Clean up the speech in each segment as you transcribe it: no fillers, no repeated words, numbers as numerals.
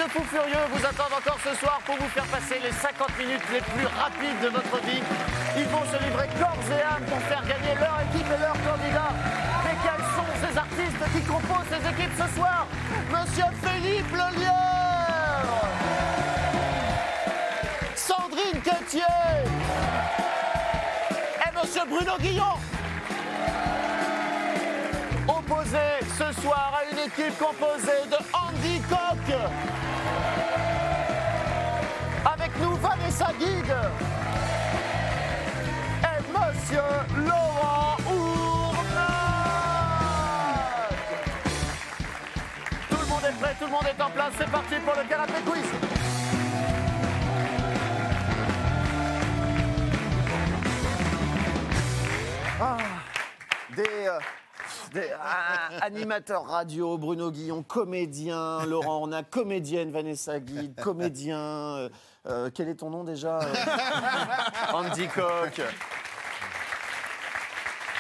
deux fous furieux vous attendent encore ce soir pour vous faire passer les 50 minutes les plus rapides de votre vie. Ils vont se livrer corps et âme pour faire gagner leur équipe et leur candidat. Mais quels sont ces artistes qui composent ces équipes ce soir? Monsieur Philippe Lelièvre, Sandrine Quétier et Monsieur Bruno Guillon. Opposé ce soir à une équipe composée de Andy Koch. Avec nous Vanessa Guide et Monsieur Laurent Ournac. Tout le monde est prêt, tout le monde est en place. C'est parti pour le canapé quiz. Animateur radio, Bruno Guillon, comédien, Laurent Ournac, comédienne, Vanessa Guide, comédien, quel est ton nom déjà Andy Koch.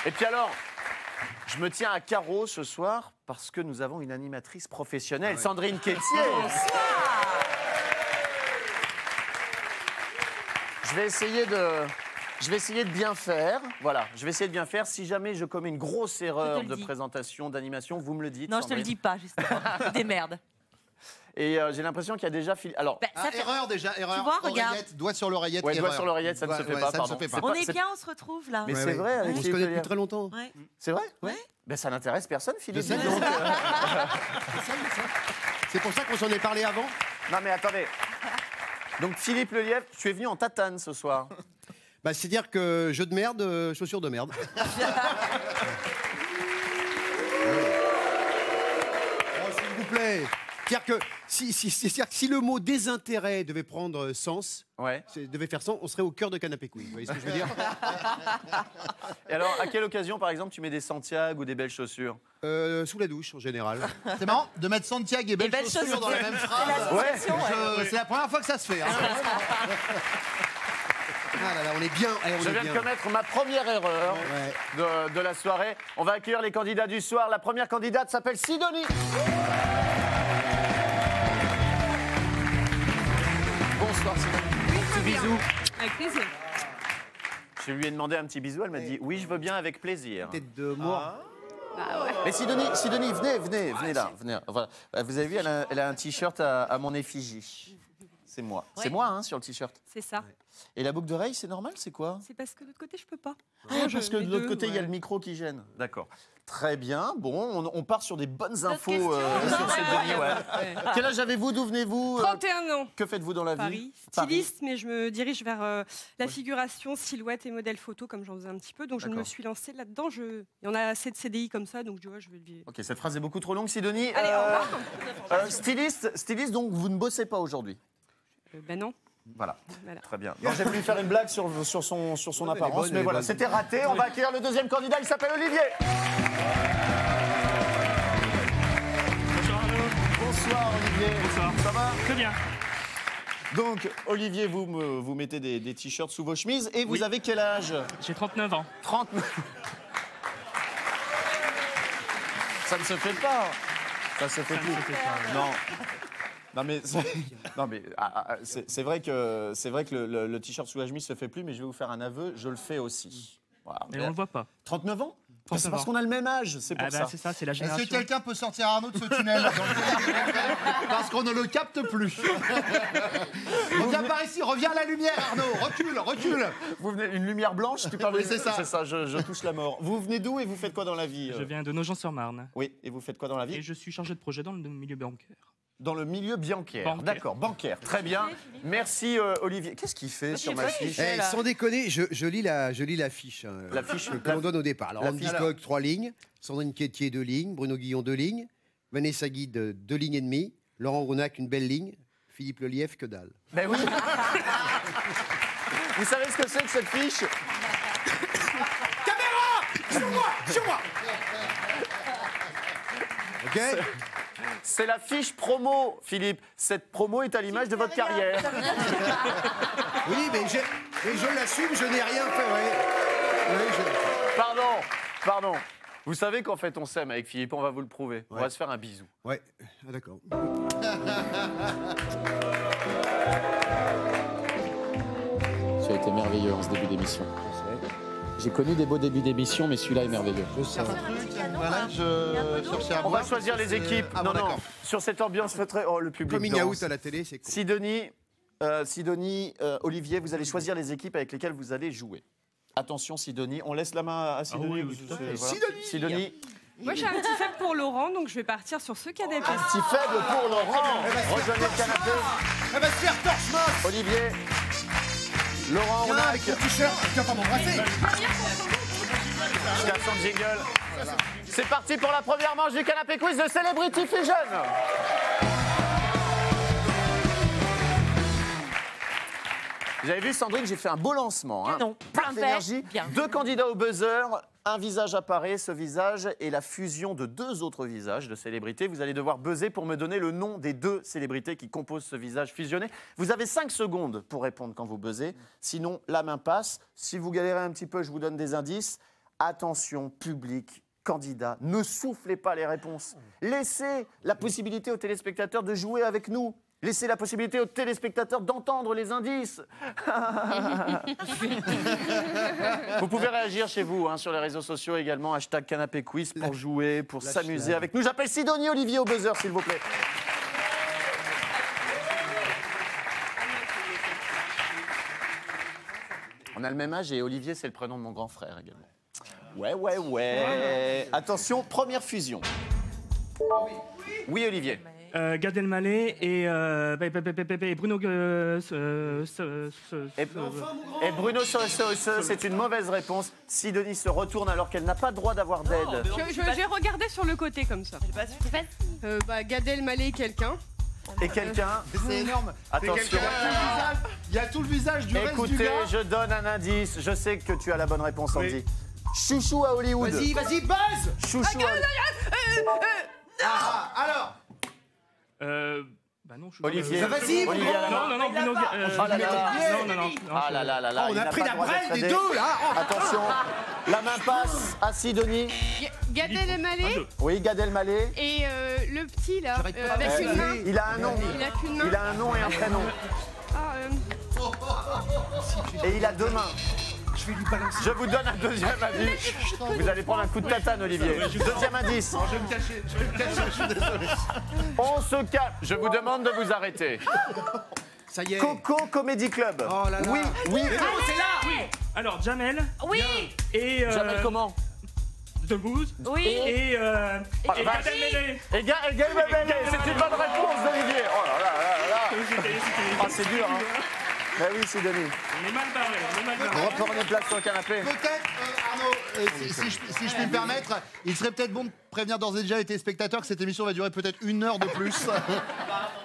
Et puis alors, je me tiens à carreau ce soir parce que nous avons une animatrice professionnelle, Sandrine Quétier. Je vais essayer de bien faire. Voilà, je vais essayer de bien faire. Si jamais je commets une grosse erreur de présentation, d'animation, vous me le dites. Non, je te le dis pas, justement. Des merdes. Et j'ai l'impression qu'il y a déjà... Alors, erreur déjà, erreur. Tu vois, regarde. Doigt sur l'oreillette. Ouais, doigt sur l'oreillette, ça ne se fait pas, pardon. On est bien, on se retrouve là. Mais c'est vrai, avec on se connaît depuis très longtemps. Ouais. C'est vrai? Ouais. Ben, ça n'intéresse personne, Philippe. Je sais, donc, c'est pour ça qu'on s'en est parlé avant. Non, mais attendez. Donc, Philippe Lelièvre, tu es venu en tatane ce soir. Bah, c'est-à-dire que jeu de merde, chaussures de merde. Oh, s'il vous plaît. C'est-à-dire que si le mot désintérêt devait prendre sens, devait faire sens, on serait au cœur de Canapé Quiz. Vous voyez ce que je veux dire? Et alors, à quelle occasion, par exemple, tu mets des Santiago ou des belles chaussures? Sous la douche, en général. C'est marrant de mettre Santiago et belles chaussures dans la même phrase. C'est la première fois que ça se fait. Hein. Ah là là, on est bien. Je viens de commettre ma première erreur de la soirée. On va accueillir les candidats du soir. La première candidate s'appelle Sidonie. Bonsoir Sidonie. Petit bisou. Avec plaisir. Je lui ai demandé un petit bisou. Elle m'a dit oui, je veux bien, avec plaisir. Tête de mort. Ah ouais. Mais Sidonie, venez là. Venez. Voilà. Vous avez vu, elle a un t-shirt à mon effigie. C'est moi. Ouais. C'est moi, hein, sur le t-shirt. C'est ça. Et la boucle d'oreille, c'est normal, c'est quoi? C'est parce que de l'autre côté, je peux pas. Parce que de l'autre côté, il y a le micro qui gêne. D'accord. Très bien. Bon, on part sur des bonnes infos sur cette demi. Quel âge avez-vous? D'où venez-vous? 31 ans. Que faites-vous dans la vie? Paris. Styliste, mais je me dirige vers la figuration, silhouette et modèle photo, comme j'en faisais un petit peu. Donc je me suis lancée là-dedans. Il y en a assez de CDI comme ça, donc je vais le vivre. Ok, cette phrase est beaucoup trop longue, Sidonie. Allez, au revoir. Styliste, donc vous ne bossez pas aujourd'hui? Ben non. Voilà. Très bien. Non, j'ai voulu faire une blague sur son apparence, mais voilà, c'était raté. On va accueillir le deuxième candidat, il s'appelle Olivier. Bonsoir Arnaud. Bonsoir Olivier. Bonsoir. Ça va? Très bien. Donc, Olivier, vous mettez des t-shirts sous vos chemises et vous avez quel âge? J'ai 39 ans. 39. Ça ne se fait pas. Ça se fait plus. Non. Non mais c'est vrai que le t-shirt sous la chemise se fait plus, mais je vais vous faire un aveu, je le fais aussi. Voilà. Mais on le voit pas. 39 ans? 39 C'est parce ans. qu'on a le même âge, c'est pour ça. C'est ça, c'est la Est-ce génération. que quelqu'un peut sortir Arnaud de ce tunnel parce qu'on ne le capte plus? Reviens par ici, reviens à la lumière Arnaud, recule. Vous venez une lumière blanche, tu parles. Oui, c'est ça. C'est ça, je touche la mort. Vous venez d'où et vous faites quoi dans la vie? Je viens de Nogent-sur-Marne. Oui, et vous faites quoi dans la vie? Et je suis chargé de projet dans le milieu bancaire. Dans le milieu bancaire. Bancaire. D'accord, bancaire. Très bien. Merci Olivier. Qu'est-ce qu'il fait sur ma fiche? Sans déconner, je lis la fiche. La fiche que l'on donne au départ. Alors, Andy Koch, 3 lignes. Sandrine Quétier, 2 lignes. Bruno Guillon, 2 lignes. Vanessa Guide, 2 lignes et demie. Laurent Ournac, une belle ligne. Philippe Lelièvre, que dalle. Ben oui. Vous savez ce que c'est que cette fiche? Caméra! Sur moi! Ok? C'est la fiche promo, Philippe. Cette promo est à l'image de votre carrière. Oui, mais je l'assume, je n'ai rien fait. Ouais. Oui, Pardon. Vous savez qu'en fait, on s'aime avec Philippe, on va vous le prouver. On va se faire un bisou. Ouais, ah, d'accord. Tu as été merveilleux en ce début d'émission. J'ai connu des beaux débuts d'émission, mais celui-là est merveilleux. Voilà, je cherchais à On va boire. choisir les équipes. Ah non, bon, non, d'accord. sur cette ambiance très... Oh, le public Coming danse. out à la télé, c'est cool. Sidonie, Olivier, vous allez choisir les équipes avec lesquelles vous allez jouer. Attention, Sidonie, on laisse la main à Sidonie. oui, tout à fait. Voilà. Sidonie, Moi, j'ai un petit faible pour Laurent, donc je vais partir sur ce canapé. un petit faible pour Laurent. Rejoignez le canapé. Elle va se faire torche-moche. Olivier, Laurent, Viens Ronac, avec ton t-shirt, tu vas pas m'embrasser. jusqu'à son jingle. C'est parti pour la première manche du canapé quiz de Celebrity Fusion. Vous avez vu, Sandrine, j'ai fait un beau lancement. Hein. Non, Plein parfait, d'énergie. bien. 2 candidats au buzzer. Un visage apparaît. Ce visage est la fusion de 2 autres visages de célébrités. Vous allez devoir buzzer pour me donner le nom des 2 célébrités qui composent ce visage fusionné. Vous avez 5 secondes pour répondre quand vous buzzez. Sinon, la main passe. Si vous galérez un petit peu, je vous donne des indices. Attention, public, candidat, ne soufflez pas les réponses. Laissez la possibilité aux téléspectateurs de jouer avec nous. Laissez la possibilité aux téléspectateurs d'entendre les indices. Vous pouvez réagir chez vous, hein, sur les réseaux sociaux également. Hashtag Canapé Quiz pour jouer, pour s'amuser avec nous. J'appelle Sidonie Olivier au buzzer, s'il vous plaît. On a le même âge et Olivier, c'est le prénom de mon grand frère également. Ouais. Attention, première fusion. Oui, Olivier. Gad Elmaleh et Bruno... Et Bruno, c'est une mauvaise réponse. Sidonie se retourne alors qu'elle n'a pas le droit d'avoir d'aide. Je vais regarder sur le côté comme ça. Gad Elmaleh, quelqu'un. Et quelqu'un... C'est énorme. Attention. Il y a tout le visage du reste du Écoutez, gars. je donne un indice. Je sais que tu as la bonne réponse, Andy. Chouchou à Hollywood. Vas-y, buzz. Chouchou Alors, Bah non, je... Olivier. Vas-y, mon Olivier, grand. Non, Bruno... Oh là là. Non. Ah là là là là. On il a n'a pris pas la le droit brelle d'être des aidé. 2, là. Attention, la main passe à Sidonie. Gad Elmaleh Oui, Gad Elmaleh. et le petit là, avec Euh, une main. Il a un nom. Il a qu'une main. Il a un nom et un prénom. Et il a 2 mains. Je vais lui balancer. Je vous donne un deuxième avis. Vous allez prendre un coup de tatane, Olivier. Deuxième indice. je vais me cacher, je suis désolé. On se calme. Je vous demande de vous arrêter. Ça y est. Coco Comedy Club. Oh là là. Oui. C'est là. Oui. Alors, Jamel Oui, et... Jamel comment Debbouze oui. et Ah, Gad vache. Elmaleh. Et Gad Elmaleh, c'est une bonne réponse d'Olivier. Oh là là là là. Ah, c'est dur, hein. Ben oui, Sidonie. On est mal barré. Reprenez place sur le canapé. Peut-être, Arnaud, si je puis me permettre, il serait peut-être bon de prévenir d'ores et déjà les téléspectateurs que cette émission va durer peut-être 1 heure de plus.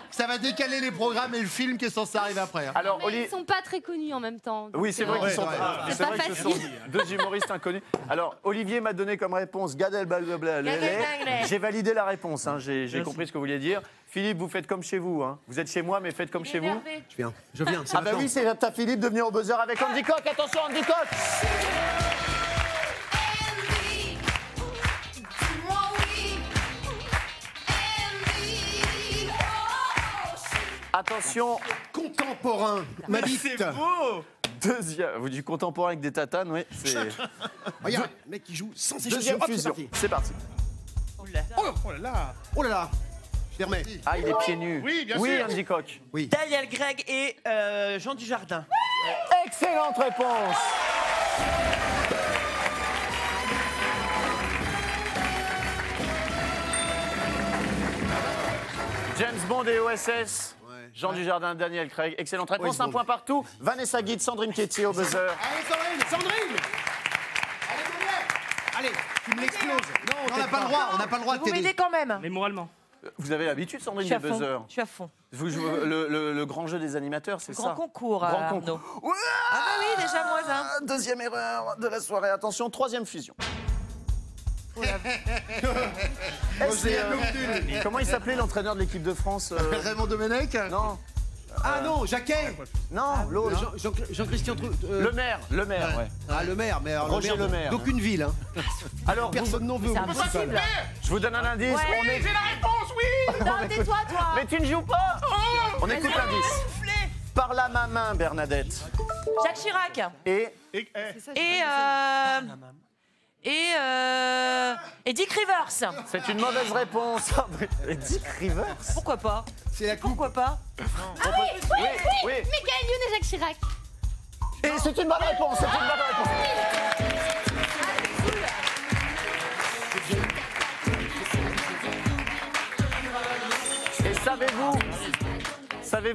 Ça va décaler les programmes et le film qui est censé arriver après. Hein. Alors, Mais Olivier. ils sont pas très connus en même temps. Oui, c'est vrai qu'ils sont. ouais. C'est vrai que ce sont 2 humoristes inconnus. Alors, Olivier m'a donné comme réponse Gad Elmaleh. J'ai validé la réponse. Hein. J'ai compris ce que vous vouliez dire. Philippe, vous faites comme chez vous. Hein. Vous êtes chez moi, mais faites comme chez vous. Je viens. C'est Ah bah maintenant. oui, c'est à Philippe de venir au buzzer avec Andy Coq. Attention, Andy Coq. Attention, Contemporain. Ma bite. deuxième. Vous du contemporain avec des tatanes, oui. C'est Regarde, le mec qui joue sans ses deuxième chaussures. Hop, c'est fusion. parti. C'est parti. Oh là là. Oh là là. Je les remets. Ah, il est pieds nus. Oui, bien Oui, sûr. Andy Coq. Daniel Greg et Jean Dujardin. Excellente réponse. James Bond et OSS. Jean Dujardin, Daniel Craig. Excellente réponse. Un point partout. Vanessa Guide, Sandrine Quétier au buzzer. Allez, Sandrine. Allez, tu me l'exploses. Non, On n'a pas le droit, on n'a pas le droit de Vous t'aider. m'aidez quand même. Mais moralement. Vous avez l'habitude, Je Sandrine, suis des à fond. buzzers. Je suis à fond. Vous jouez le grand jeu des animateurs, c'est Grand ça concours, Grand Arnaud. concours. Ah bah oui, déjà moins un. Deuxième erreur de la soirée. Attention, troisième fusion. Est-ce que, comment il s'appelait l'entraîneur de l'équipe de France Raymond Domenech. Non. Ah non, Jacquet. Non, l'autre. Jean-Christian Le maire, ouais. Ah, le maire, mais alors, Roger Le Maire. d'aucune ville. Hein. Alors, Personne n'en veut. C'est au municipal. impossible. je vous donne un indice. Ouais. On est... J'ai la réponse, oui. Non, tais-toi, toi. Mais tu ne joues pas. On écoute Vas-y. l'indice. Par la main, Bernadette. Jacques Chirac. Et Et Dick Rivers. c'est une mauvaise réponse. Et Dick Rivers. Pourquoi pas? C'est la coupe. Pourquoi pas? Oui. Michael Youn et Jacques Chirac. Et c'est une bonne réponse. C'est une bonne réponse. Et savez-vous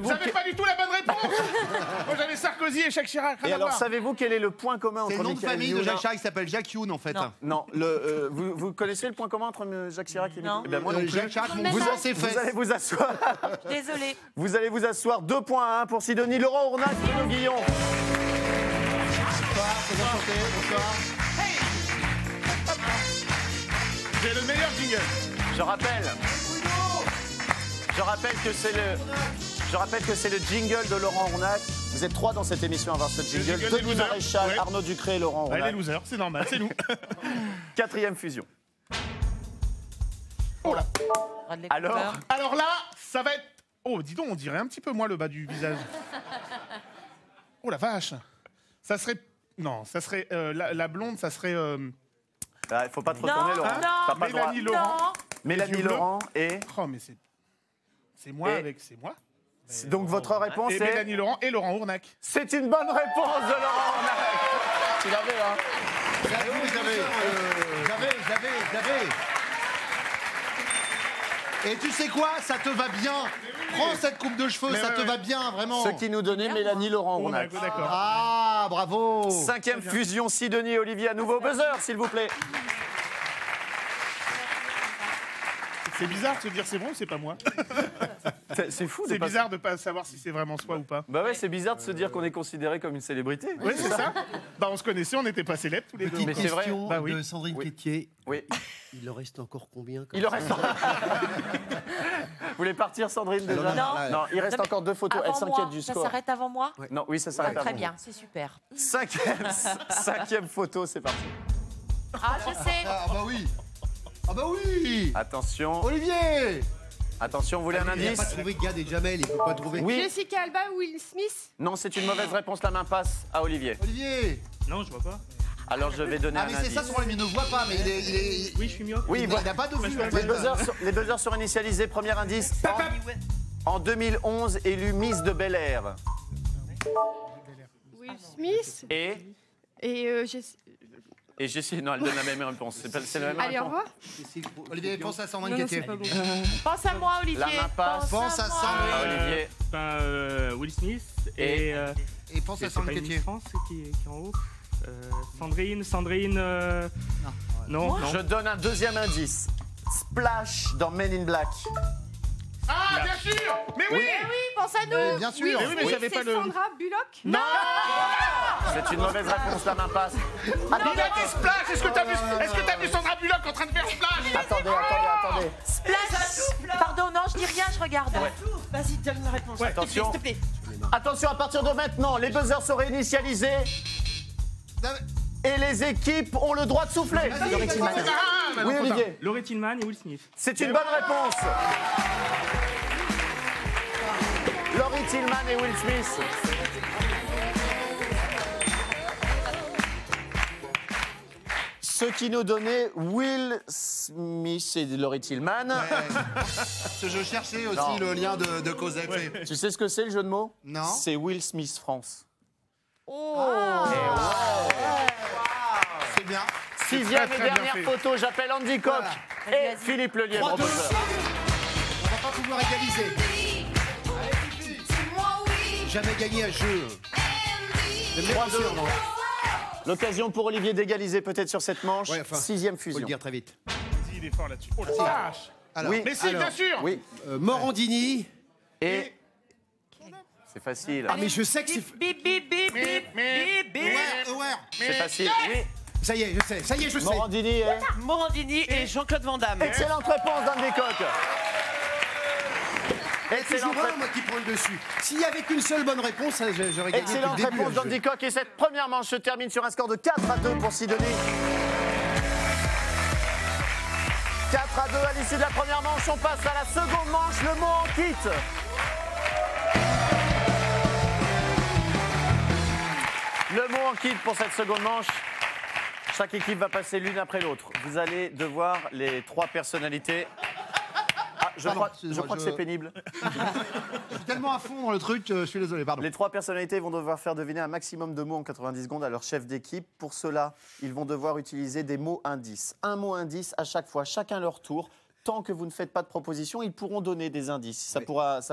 Vous n'avez pas du tout la bonne réponse. Moi, j'avais Sarkozy et Jacques Chirac. Et alors, savez-vous quel est le point commun entre C'est le nom de Michael famille de Youn Jacques Chirac qui s'appelle Jacques Youn en fait. Non. Non, vous connaissez le point commun entre Jacques Chirac et Non. Eh ben, moi non plus. Jacques Chirac, mon Vous, cousin, c'est vous fait. allez vous asseoir. Désolée. Vous allez vous asseoir. 2 points à 1 pour Sidonie. Laurent Ournac, Bruno Guillon. Bonsoir. J'ai le meilleur jingle. Je rappelle que c'est le jingle de Laurent Ournac. Vous êtes 3 dans cette émission à avoir ce jingle. jingle des Denis losers. Maréchal, Ouais. Arnaud Ducré et Laurent Ouais, les Ournac. losers, c'est normal, c'est nous. 4e fusion. Oh là. Alors, Alors là, ça va être... Oh, dis donc, on dirait un petit peu moi le bas du visage. Oh la vache. Ça serait... Non, ça serait... la blonde, ça serait... il faut pas te retourner, Non, Laurent. non. T'as pas le droit. Mélanie Laurent. Non. Mélanie Les yeux bleus. Laurent et... Oh, mais c'est moi Et- avec... C'est moi. Donc votre réponse Et est... Mélanie Laurent et Laurent Ournac. C'est une bonne réponse de Laurent Ournac. Tu l'avais, hein? J'avais. Et tu sais quoi, ça te va bien. Prends cette coupe de cheveux, Mais ça ouais, te ouais. va bien, vraiment. Ce qui nous donnait Mélanie Laurent Ournac. D'accord. Ah, bravo. 5e fusion, Sidonie et Olivier à nouveau. Buzzer, s'il vous plaît. C'est bizarre de se dire c'est bon ou c'est pas moi. C'est fou. C'est bizarre de pas savoir si c'est vraiment soi ou pas. Bah ouais, c'est bizarre de se dire qu'on est considéré comme une célébrité. Oui, c'est ça. Bah, on se connaissait, on n'était pas célèbres tous les deux. Petite Mais c'est vrai. question Bah oui. de Sandrine Oui. Quétier. Oui. Il en reste encore combien comme Il en reste. Vous voulez partir, Sandrine, déjà Non. Non, il reste Non, mais encore 2 photos. Elle Avant s'inquiète moi. du Ça score. s'arrête avant moi? Non, oui, ça Ah, s'arrête très avant. bien, c'est super. 5e photo, c'est parti. Ah, je sais. Ah bah oui. Ah bah oui. Attention, Olivier. attention, vous voulez un Il n'a indice pas trouvé Gad et Jamel, il peut pas trouver. Oui. Jessica Alba, Will Smith. Non, c'est une mauvaise réponse, la main passe à Olivier. Olivier. Non, je vois pas. Alors je vais donner Ah un mais indice. c'est ça, son il ne voit pas, mais il est... Oui, je suis myope. Oui, il voilà. n'a pas de vue. en Les fait. buzzers sont initialisés. Premier indice. En 2011, élu Miss de Bel Air. Will Smith. Et Jessie, non, elle donne la même réponse. C'est la même Allez, au réponse. revoir. Olivier, pense à Sandrine Non, non, Quétier. c'est pas bon. Pense à moi, Olivier. La main passe. Pense à moi. Sandrine. À Olivier. Will Smith Et- et Et pense à c'est pas Sandrine une Quétier. Miss France qui est en haut. Sandrine. Non. Je donne un 2e indice. Splash dans Men in Black. Ah, bien sûr. Mais oui. Oui, pense à nous. Bien sûr. Mais oui, mais j'avais c'est pas le. Sandra Bullock. Non. C'est une mauvaise réponse, la main passe. Il a dit splash. Est-ce que t'as vu Sandra Bullock en train de faire splash? Attendez. Splash. Pardon, non, je dis rien, je regarde. Vas-y, donne une réponse. Ouais. Attention. S'il te plaît. Attention, à partir de maintenant, les buzzers sont réinitialisés et les équipes ont le droit de souffler. Oui, Olivier. Laurie Tillman et Will Smith. C'est une bonne réponse. Laurie Tillman et Will Smith. Ce qui nous donnait Will Smith et Laurie Tillman. Parce que je cherchais aussi Non. le lien de cause à effet. Tu sais ce que c'est le jeu de mots? Non. C'est Will Smith France. C'est bien. 6e très, et très bien dernière fait. photo, j'appelle Andy Koch et Philippe Lelièvre. 3-2. On va pas pouvoir égaliser. Jamais gagné un jeu. J'aime bien 3-2. sûr, non. L'occasion pour Olivier d'égaliser peut-être sur cette manche. Ouais, enfin, 6e Faut fusion. le dire très vite. Vas-y, il est fort là-dessus. Oh la vache. Alors, Oui. Mais si, bien sûr. Oui. Morandini. Et c'est facile. Ah, mais je sais que c'est. Bip, bip, bip, bip, bip, bip. C'est facile. Oui. Ça y est, je sais. Ça y est, je sais. Morandini et... Morandini et Jean-Claude Van Damme. Excellente réponse d'Andy Koch. Et toujours un, moi, qui prend le dessus. S'il y avait qu'une seule bonne réponse, j'aurais gagné. Excellente depuis le début, réponse le jeu. d'Andy Coq et cette première manche se termine sur un score de 4-2 pour Sidonie. 4-2 à l'issue de la première manche, on passe à la seconde manche, le mot en kit. Le mot en kit pour cette seconde manche. Chaque équipe va passer l'une après l'autre. Vous allez devoir les 3 personnalités. Ah, je crois que c'est pénible. Je suis tellement à fond dans le truc, je suis désolé, pardon. Les 3 personnalités vont devoir faire deviner un maximum de mots en 90 secondes à leur chef d'équipe. Pour cela, ils vont devoir utiliser des mots indices. Un mot indice à chaque fois, chacun leur tour. Tant que vous ne faites pas de proposition, ils pourront donner des indices. Ça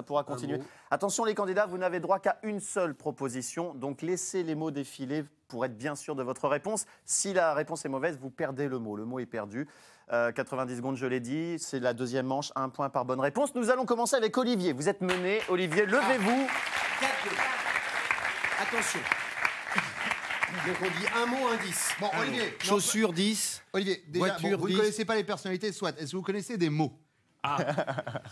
pourra continuer. Attention les candidats, vous n'avez droit qu'à une seule proposition. Donc laissez les mots défiler pour être bien sûr de votre réponse. Si la réponse est mauvaise, vous perdez le mot. Le mot est perdu. 90 secondes, je l'ai dit. C'est la deuxième manche, 1 point par bonne réponse. Nous allons commencer avec Olivier. Vous êtes mené. Olivier, levez-vous. Attention. Donc on dit un mot indice. Bon, Olivier. Chaussures 10. Olivier, déjà, voiture vous ne 10. connaissez pas les personnalités, soit. Est-ce que vous connaissez des mots? Ah,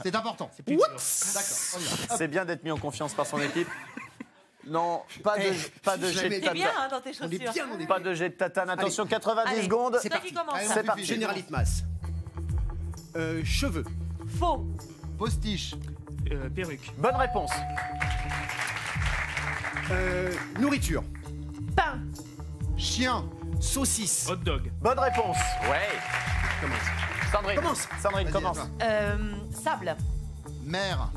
C'est important. c'est plus D'accord, on y va. C'est bien d'être mis en confiance par son équipe. Non, pas de jet de T'es bien tatane. hein, dans tes On est chaussures. bien, on est Pas de jet de tatane. Attention, 90 Allez. secondes. C'est Toi parti. qui commence. Allez, C'est on parti. fait Généraliste masse. Cheveux. Faux. Postiche. perruque. Bonne réponse. Nourriture. Pain. Chien. Saucisse. Hot dog. Bonne réponse. Ouais. Commence. Sandrine. Commence. Sandrine, Vas-y, commence. à toi. Sable. Mer.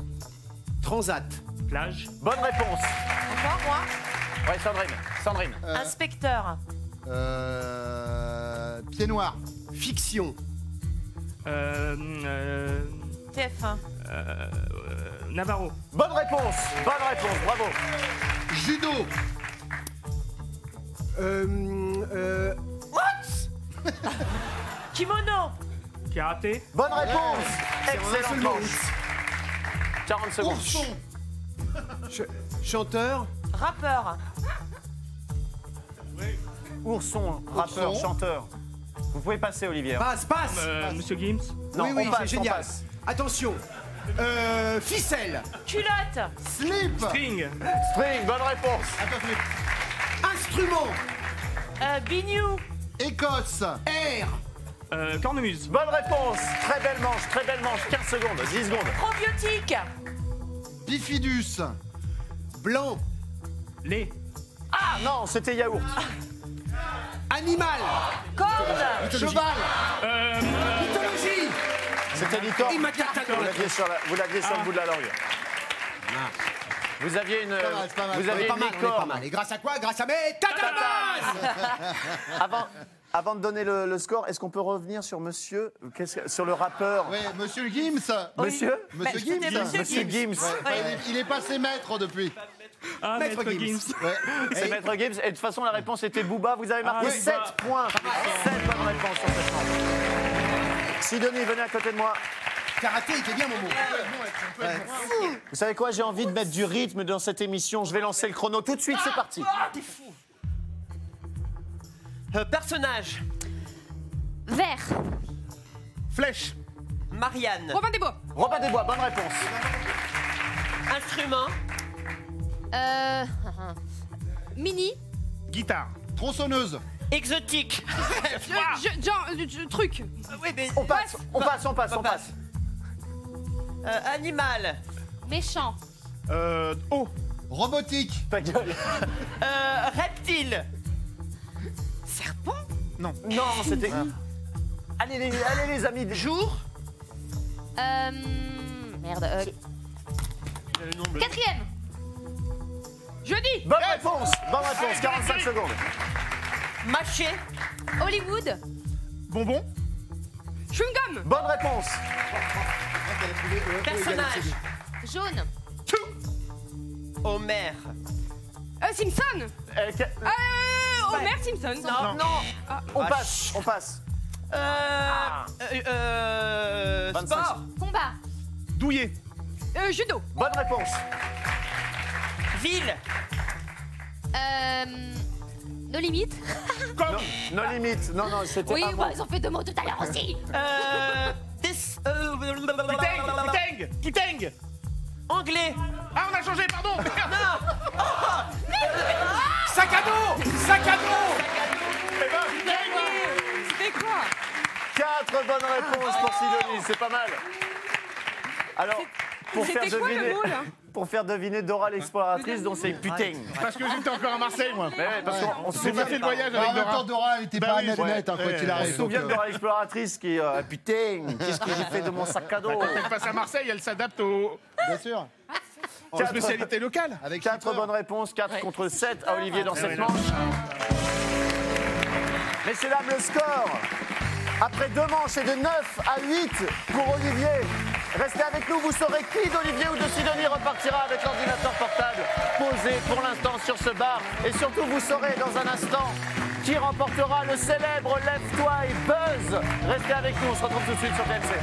Transat. Plage. Bonne réponse. Encore moi. Ouais, Sandrine. Sandrine. Inspecteur. Pied noir. Fiction. TF1. Navarro. Bonne réponse. Bonne réponse. Bravo. Judo. Kimono. Karaté. Bonne réponse. Excellente seulement. manche. 40 secondes. Ourson. Chanteur. Rappeur. Ourson, rappeur, Ourson. chanteur. Vous pouvez passer, Olivier. Passe. Monsieur Gims. Non, oui, oui, on passe, c'est on génial. passe. Attention. Ficelle. Culotte. Slip. String. String, bonne réponse. Attends, Philippe. Instrument. Bignou. Écosse. Air. Cornemuse. Bonne réponse. Très belle manche, très belle manche. 15 secondes, 10 secondes. Probiotique. Bifidus. Blanc. Lait. Ah non, c'était yaourt. Animal. Corde. Cheval. Mythologie. C'était licorne. Immatata. Vous l'aviez sur le bout de la langue. Vous aviez une, Pas mal, c'est pas mal. vous On aviez Pas une mal, on est pas licorne. mal. Et grâce à quoi? Grâce à mes tatamas. Avant de donner le score, est-ce qu'on peut revenir sur monsieur, sur le rappeur? Oui, monsieur Gims. Monsieur Monsieur Gims. c'était Monsieur Gims. Ouais, il est passé maître depuis. Ah, Maître Maître Gims. Gims. Ouais. C'est Maître Gibbs. Et de toute façon, la réponse était Booba. Vous avez marqué Ah, 7 Booba. points. 7 bonnes réponses sur cette manche. Sidonie, venez à côté de moi. Karaté était bien, mon mot. Vous savez quoi? J'ai envie de mettre du rythme dans cette émission. Je vais lancer le chrono tout de suite. C'est parti. T'es fou. Personnage. Vert. Flèche. Marianne. Robin des Bois. Robin des Bois, bonne réponse. Instrument. Mini. Guitare. Tronçonneuse. Exotique. Truc. Oui, mais. On passe. Animal. Méchant. Oh. Robotique. Ta gueule. Reptile. Serpent. Non, c'était. Allez les amis. Jour. Merde. Quatrième. Jeudi. Bonne réponse. 45 secondes. Mâché. Hollywood. Bonbon. Chewing-gum. Bonne réponse. Personnage. Jaune. Homer. Simpson. Homer Simpson. Non. On passe. Sport. Combat. Douillet. Judo. Bonne réponse. Ville. Nos limites. Nos limites. Non, c'était Oui, un mot. bah, ils ont fait 2 mots tout à l'heure aussi. Kiteng. Anglais. Ah, on a changé, pardon. Merde. Sac à dos. Sac à dos. Eh ben, C'était quoi 4 bonnes réponses pour Sidonie, c'est pas mal. Alors, pour faire C'était quoi le deviner, mot, là pour faire deviner Dora l'exploratrice, dont c'est putain. parce que j'étais encore à Marseille, moi. Mais ouais, parce qu'on se J'ai pas souvient, fait le voyage En avec même temps, Dora. Dora, elle était Bah pas oui, net, ouais. net, hein, quoi qu'il on arrive. se souvient de donc, Dora l'exploratrice qui est putain, qu'est-ce que j'ai fait de mon sac à dos. Quand elle passe à Marseille, elle s'adapte aux Bien sûr. spécialités locales. Avec 4 Schiffer. bonnes réponses, 4 contre 7 à Olivier dans cette manche. Messieurs, dames, le score, après 2 manches, est de 9 à 8 pour Olivier. Restez avec nous, vous saurez qui d'Olivier ou de Sidonie repartira avec l'ordinateur portable posé pour l'instant sur ce bar. Et surtout, vous saurez dans un instant qui remportera le célèbre Lève-toi et Buzz. Restez avec nous, on se retrouve tout de suite sur TMC.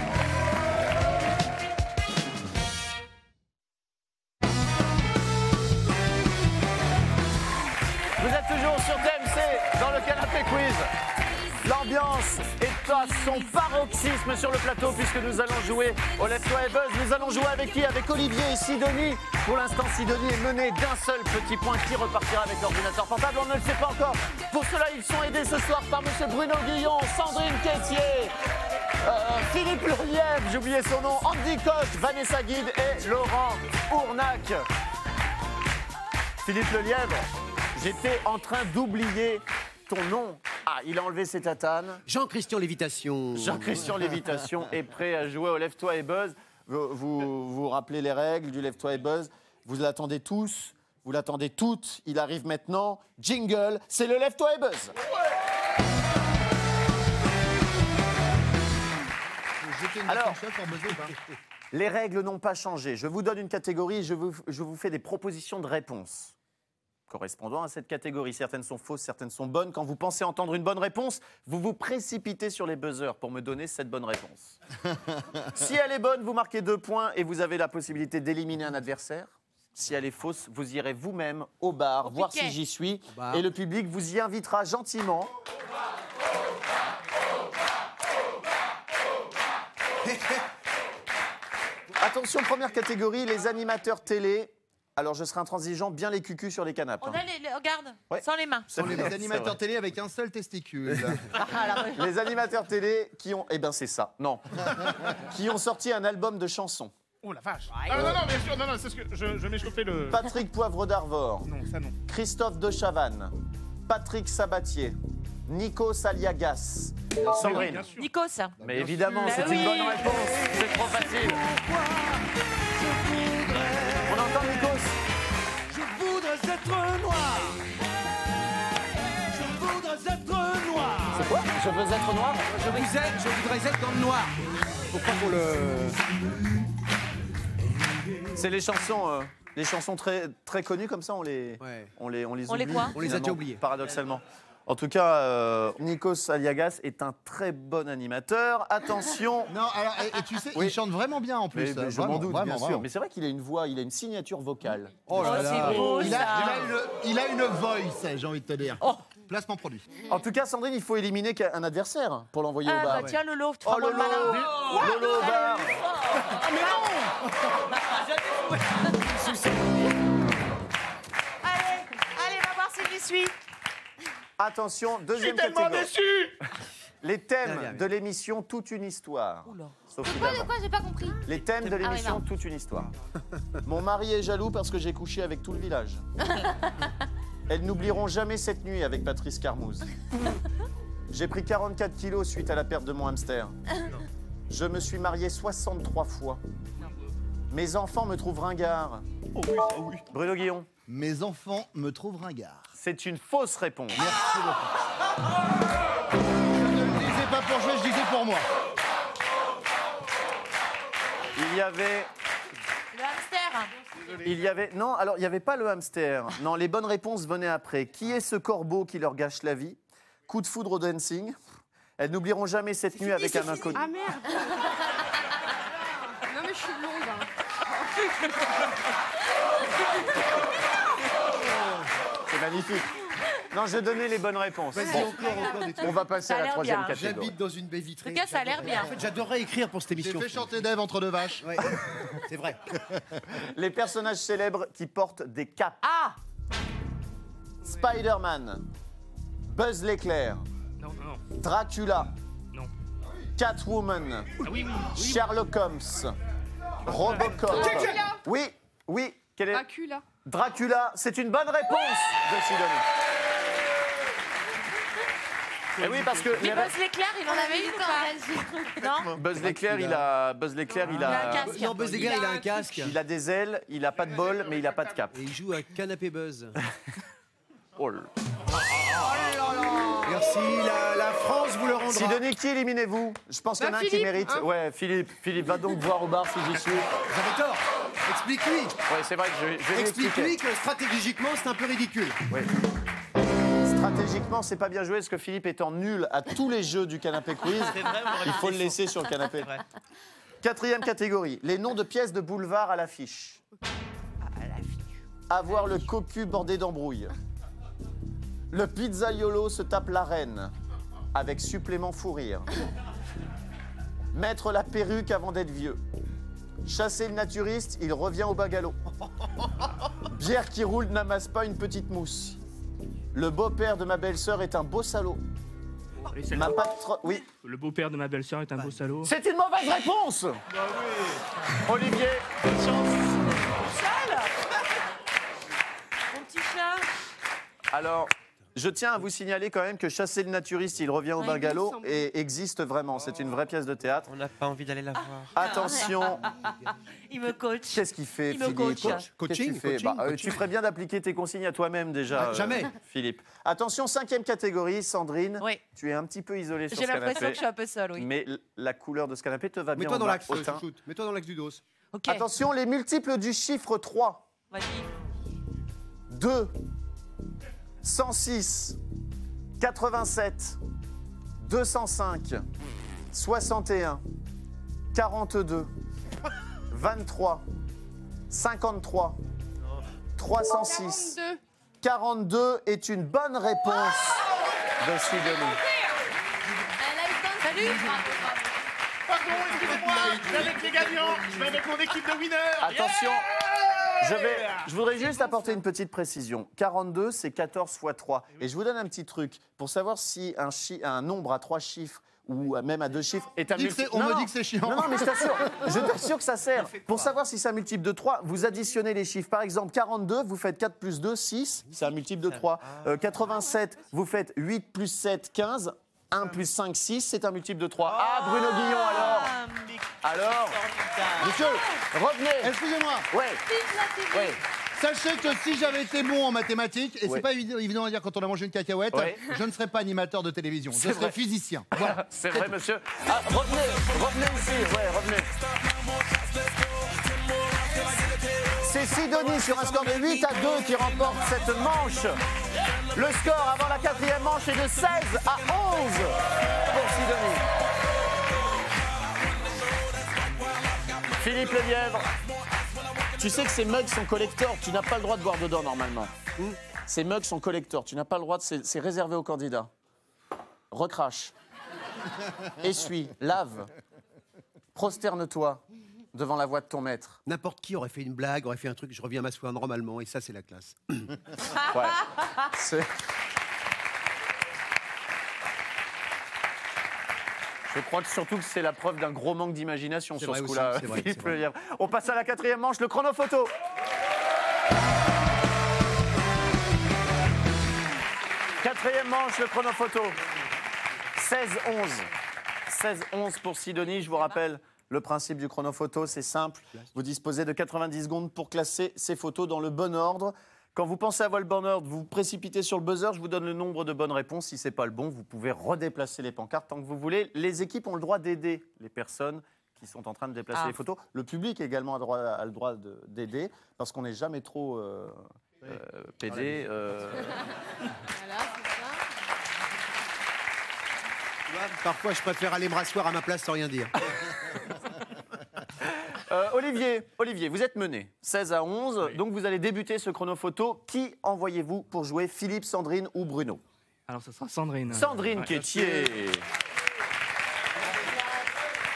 Vous êtes toujours sur TMC dans le canapé quiz. L'ambiance est à son paroxysme sur le plateau puisque nous allons jouer au Lève-toi et Buzz. Nous allons jouer avec qui? Avec Olivier et Sidonie. Pour l'instant, Sidonie est menée d'un seul petit point. Qui repartira avec l'ordinateur portable? On ne le sait pas encore. Pour cela, ils sont aidés ce soir par monsieur Bruno Guillon, Sandrine Quétier, Philippe Lurlièvre, j'ai oublié son nom, Andy Koch, Vanessa Guide et Laurent Ournac. Philippe Lelièvre, j'étais en train d'oublier ton nom. Ah, il a enlevé ses tatanes. Jean-Christian Lévitation. Jean-Christian Lévitation est prêt à jouer au Lève-toi et Buzz. Vous rappelez les règles du Lève-toi et Buzz. Vous l'attendez tous, vous l'attendez toutes. Il arrive maintenant. Jingle, c'est le Lève-toi et Buzz. Alors, les règles n'ont pas changé. Je vous donne une catégorie et je vous fais des propositions de réponse correspondant à cette catégorie. Certaines sont fausses, certaines sont bonnes. Quand vous pensez entendre une bonne réponse, vous vous précipitez sur les buzzers pour me donner cette bonne réponse. Si elle est bonne, vous marquez 2 points et vous avez la possibilité d'éliminer un adversaire. Si elle est fausse, vous irez vous-même au bar, voir si j'y suis. Et le public vous y invitera gentiment. Attention, première catégorie, les animateurs télé. Alors, je serai intransigeant, bien les cucus sur les canapes. On a les regarde, Ouais. sans les mains. Ce sont les animateurs télé avec un seul testicule. Les animateurs télé qui ont... Eh ben, c'est ça, non. Qui ont sorti un album de chansons. Oh la vache. Ah, non, bien sûr, non, c'est ce que je m'échauffais le... Patrick Poivre d'Arvor. Non, ça non. Christophe de Chavannes. Patrick Sabatier. Nikos Aliagas. Sandrine. Bien sûr. Nikos. Mais évidemment, Bah c'est oui. une bonne réponse. C'est trop facile. On entend Nikos. Je voudrais être noir. Je voudrais être noir. C'est quoi? Je veux être noir. Je voudrais être dans le noir. Pourquoi pour le... C'est les chansons très, très connues comme ça, on les oublie. quoi? On les a déjà oubliées. Paradoxalement. En tout cas, Nikos Aliagas est un très bon animateur. Attention. Non, alors, et tu sais, Oui. il chante vraiment bien en plus. Mais je Vraiment, m'en doute, vraiment, bien sûr. vraiment. Mais c'est vrai qu'il a une voix, il a une signature vocale. Oh là là. c'est beau, il, ça. il a une voice, j'ai envie de te dire. Oh. Placement produit. En tout cas, Sandrine, il faut éliminer un adversaire pour l'envoyer au Ah bar. bah tiens Lolo, tu Oh feras Lolo, le malin. Lolo au bar. Allez, va voir si j'y suis. Attention, Je suis deuxième tellement catégorie. déçu. Les thèmes Viens. de l'émission Toute une histoire. Oula. Sophie Quoi, de Davant. quoi? J'ai pas compris. Les thèmes de l'émission pardon. Toute une histoire. Mon mari est jaloux parce que j'ai couché avec tout le village. Elles n'oublieront jamais cette nuit avec Patrice Carmouze. J'ai pris 44 kilos suite à la perte de mon hamster. Je me suis marié 63 fois. Mes enfants me trouvent ringard. Oh oui, oh oui. Bruno Guillon, Mes enfants me trouvent ringard. c'est une fausse réponse. Merci beaucoup. Je ne le disais pas pour jouer, je disais pour moi. Il y avait... Le hamster. Non, alors il n'y avait pas le hamster. Non, les bonnes réponses venaient après. Qui est ce corbeau qui leur gâche la vie? Coup de foudre au dancing. Elles n'oublieront jamais cette nuit avec un inconnu. Ah merde Non mais je suis blonde. Hein. C'est magnifique. Non, je donnais les bonnes réponses. Vas-y, Bon. encore des trucs. On va passer Ça à a la l'air troisième bien. catégorie. J'habite dans une baie vitrée. En tout cas, ça a l'air bien. En fait, j'adorerais écrire pour cette J'ai émission. fait chanter Dave entre deux vaches. Ouais, c'est vrai. Les personnages célèbres qui portent des capes. Ah Spider-Man, Buzz l'éclair, Non, non, Dracula, non. Catwoman, Ah oui, oui. Sherlock Holmes, Robocop. Oui, oui. Quel est Dracula. Dracula, c'est une bonne réponse de Sidonie. Et oui, parce que Et Buzz l'éclair, il en avait une ou pas Non Buzz l'éclair, il a Il a un casque. Non, Buzz l'éclair, il a un casque. il a des ailes, il a pas de bol, mais il a pas de cape. Et il joue à Canapé Buzz. Oh là. Merci, la France vous le rendra. Sidonie, qui éliminez-vous? Je pense qu'il y en a un qui Philippe, mérite. hein. Ouais, Philippe. Philippe, va donc voir au bar si j'y suis. J'avais tort. Explique-lui. Ouais, c'est vrai que je vais lui expliquer. Explique-lui que stratégiquement, c'est un peu ridicule. Oui. Stratégiquement, c'est pas bien joué parce que Philippe étant nul à tous les jeux du canapé quiz, il faut le laisser sur le canapé. Quatrième catégorie, les noms de pièces de boulevard à l'affiche. Avoir le cocu bordé d'embrouilles. Le pizzaiolo se tape la reine avec supplément fou rire. Mettre la perruque avant d'être vieux. Chasser le naturiste, il revient au bagalot. Bière qui roule n'amasse pas une petite mousse. Le beau-père de ma belle-sœur est un beau salaud. Ma oui. Le beau-père de ma belle-sœur est un beau salaud. C'est une mauvaise réponse. Olivier. Mon petit chat. Alors, je tiens à vous signaler quand même que Chasser le naturiste, il revient au Ouais, bungalow il me semble. et existe vraiment. C'est une vraie pièce de théâtre. On n'a pas envie d'aller la voir. Attention, Il me coach. qu'est-ce qu'il fait, Il me Philippe? coach. Qu'est-ce que Coaching, tu fais coaching, Tu coaching. ferais bien d'appliquer tes consignes à toi-même déjà. Ah, jamais. Philippe. Attention, cinquième catégorie, Sandrine. Oui. Tu es un petit peu isolée sur J'ai ce l'impression canapé. que je suis un peu seule, oui. Mais la couleur de ce canapé te va bien. Mets-toi on dans va l'axe, au teint. chouchoute. Mets-toi dans l'axe du dos. Ok. Attention, les multiples du chiffre 3. Vas-y. 2, 106, 87, 205, 61, 42, 23, 53, 306, 42 est une bonne réponse de Sidonie. Salut. Pardon, excusez-moi, je vais avec les gagnants, je vais avec mon équipe de winners. Attention, je voudrais juste apporter une petite précision. 42, c'est 14 fois 3. Et je vous donne un petit truc. Pour savoir si un nombre à 3 chiffres ou même à 2 chiffres est un multiple... On me dit que c'est chiant. Non, mais je t'assure que ça sert. Pour savoir si c'est un multiple de 3, vous additionnez les chiffres. Par exemple, 42, vous faites 4 plus 2, 6, c'est un multiple de 3. 87, vous faites 8 plus 7, 15. 1 plus 5, 6, c'est un multiple de 3. Ah, Bruno Guillon, alors Monsieur, revenez. Excusez-moi. Ouais. Ouais. Sachez que si j'avais été bon en mathématiques, et Ouais. c'est pas évident à dire quand on a mangé une cacahuète, Ouais. je ne serais pas animateur de télévision. Je serais vrai. physicien. Voilà. C'est vrai, monsieur. Ah, revenez ici, ouais, revenez. C'est Sidonie sur un score de 8 à 2 qui remporte cette manche. Le score avant la 4e manche est de 16 à 11 pour Sidonie. Philippe Lelièvre, tu sais que ces mugs sont collector, tu n'as pas le droit de boire dedans normalement. Ces mugs sont collector, tu n'as pas le droit, c'est réservé aux candidats. Recrache. Essuie, lave, prosterne-toi devant la voix de ton maître. N'importe qui aurait fait une blague, aurait fait un truc, je reviens m'asseoir normalement, et ça, c'est la classe. Ouais. Je crois que surtout que c'est la preuve d'un gros manque d'imagination sur vrai ce aussi, coup-là, c'est vrai, Philippe c'est vrai. Lelièvre. On passe à la 4e manche, le chrono photo. Quatrième manche, le chrono photo. 16-11. 16-11 pour Sidonie. Je vous rappelle le principe du chrono photo, c'est simple. Vous disposez de 90 secondes pour classer ces photos dans le bon ordre. Quand vous pensez avoir le bon ordre, vous vous précipitez sur le buzzer. Je vous donne le nombre de bonnes réponses. Si ce n'est pas le bon, vous pouvez redéplacer les pancartes tant que vous voulez. Les équipes ont le droit d'aider les personnes qui sont en train de déplacer les photos. Le public également a le droit d'aider parce qu'on n'est jamais trop PD. Parfois, je préfère aller me rasseoir à ma place sans rien dire. Olivier, vous êtes mené 16 à 11, donc vous allez débuter ce chrono photo. Qui envoyez-vous pour jouer, Philippe, Sandrine ou Bruno? Alors, ce sera Sandrine. Sandrine Ouais. Quétier.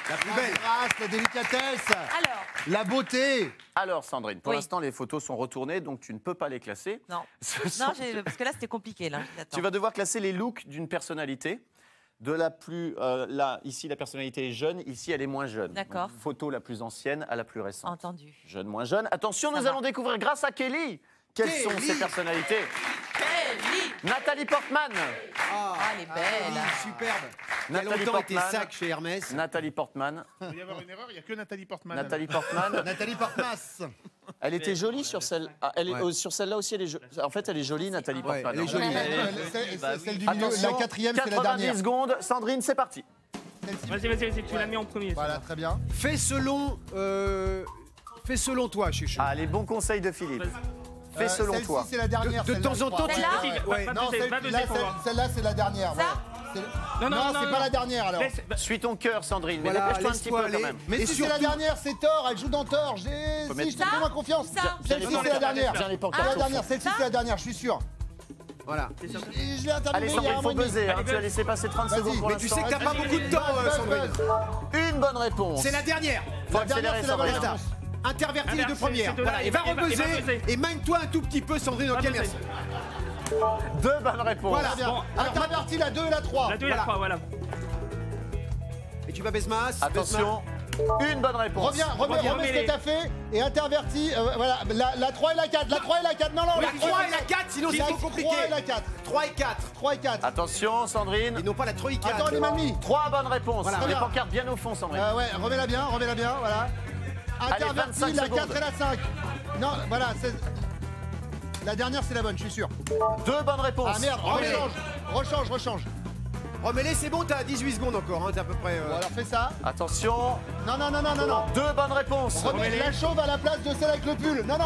La plus belle. La grâce, la délicatesse. Alors. La beauté. Alors, Sandrine, pour Oui. l'instant, les photos sont retournées, donc tu ne peux pas les classer. Non. Ce sont- Non, parce que là, c'était compliqué. Là. Tu vas devoir classer les looks d'une personnalité. De la plus. Là, ici, la personnalité est jeune, ici, elle est moins jeune. D'accord. Donc, photo la plus ancienne à la plus récente. Entendu. Jeune, moins jeune. Attention, nous va. allons découvrir, grâce à Kelly, quelles sont ces personnalités. Kelly. Nathalie Portman. Ah, elle est belle. Superbe. Il y a Nathalie longtemps été Portman. sac chez Hermès. Nathalie Portman. Il va y avoir une erreur, il n'y a que Nathalie Portman. Nathalie Portman. Nathalie Portmas. Elle était jolie sur celle. Ah, elle est, Ouais. sur celle-là aussi, elle est jolie. En fait, elle est jolie, Nathalie Ouais, Portman. elle est jolie. Celle du milieu, Attention, la quatrième, c'est la 90 dernière. secondes. Sandrine, c'est parti. Vas-y, tu l'as mis en premier. Voilà, très bien. Fais selon toi, Chuchu. Ah, les bons conseils de Philippe. Fais selon Celle-ci, toi. c'est la dernière. De celle-là, temps je en crois. temps, tu Celle-là ouais. Va Non, buzzer, va buzzer pour voir. celle-là, c'est la dernière. Ça voilà. Non, C'est pas la dernière alors. Laisse- Suis ton cœur, Sandrine. Mais Voilà, dépêche-toi un petit peu laisse-toi quand aller. même. Mais Et si c'est la surtout- dernière, c'est Thor, elle joue dans Thor. Si, mettre je te fais-moi confiance. Ça. Celle-ci, c'est la dernière. Viens les C'est pancartes la au dernière, fond. celle-ci, c'est la dernière, je suis sûr. Voilà. Je l'ai interviewé Allez, il y a Sandrine, un faut mois et demi. buzzer. Allez, Tu as laissé passer 30 Vas-y, secondes pour Mais tu sais que l'instant. t'as pas beaucoup de temps, Sandrine. Une bonne réponse. C'est la dernière. Faut La dernière, accélérer, c'est la bonne Sandrine. réponse. Intervertis les deux Inversé, premières. ces deux-là, Voilà. et Et va va- et va rebuzzer. buzzer. Et mine-toi un tout petit peu, Sandrine. Ok, Va merci. Deux bonnes réponses. Voilà, bien. Intervertis la 2 et la 3. La 2 et la 3, voilà. Et tu vas Besmas. Attention. Une bonne réponse. Reviens, remets ce remets-les. que t'as fait et intervertis. Voilà, la 3 et la 4. La 3 et la 4. Non, La 3 et la 4, sinon c'est La trop 3 compliqué. et la 4. 3 et 4. 3 et 4. Attention, Sandrine. Et non pas la troïka. Attends, les malmis. 3 bonnes réponses. Voilà. Les Bien. pancartes bien au fond, Sandrine. Ouais, remets-la bien, voilà. Allez, 25 Intervertis la 4 secondes. et la 5. Non, voilà, la dernière, c'est la bonne, je suis sûr. Deux bonnes réponses. Ah merde, rechange. Remets-les, c'est bon, t'as 18 secondes encore. Hein, t'es à peu près. Bon, alors fais ça. Attention. Non. Deux bonnes réponses. Remets la chauve à la place de celle avec le pull. Non.